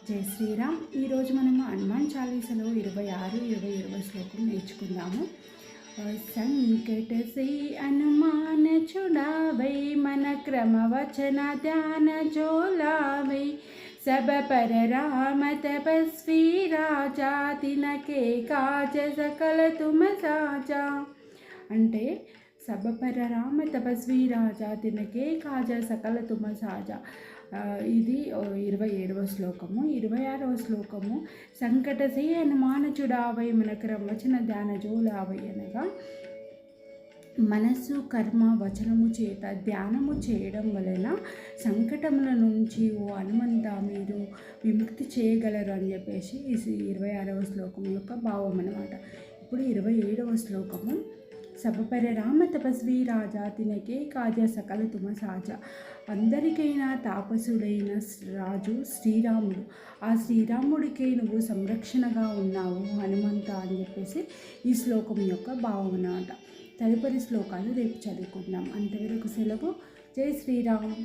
జై శ్రీరామ్. ఈరోజు మనము హనుమాన్ చాలీసాలో 26, 20 శ్లోకం నేర్చుకుందాము. సంకట సే హనుమాన్ చుడావై మన క్రమవచన ధ్యాన జోలావై सब पर राम तपस्वी राजा तिनके काज सकल तुम साजा. అంటే సబపర రామ తపస్వి రాజా తినకే కాజ సకల తుమ సాజా. ఇది 27వ శ్లోకము. 26వ శ్లోకము సంకటసే హనుమానచుడావై మనకరవచన ధ్యాన జోలావై అనగా మనస్సు కర్మ వచనము చేత ధ్యానము చేయడం వలన సంకటముల నుంచి ఓ హనుమంత మీరు విముక్తి చేయగలరు అని చెప్పేసి ఈ 26వ శ్లోకం యొక్క భావం అన్నమాట. ఇప్పుడు 27వ శ్లోకము సబపర రామ తపస్వి రాజా తినకే కాజ సకల తుమ సాజ. అందరికైనా తాపసుడైన రాజు శ్రీరాముడు, ఆ శ్రీరాముడికే నువ్వు సంరక్షణగా ఉన్నావు హనుమంత అని చెప్పేసి ఈ శ్లోకం యొక్క భావం అన్నమాట. తదుపరి శ్లోకాలు రేపు చదువుకుందాం. అంతవరకు సెలవు. జై శ్రీరామ్.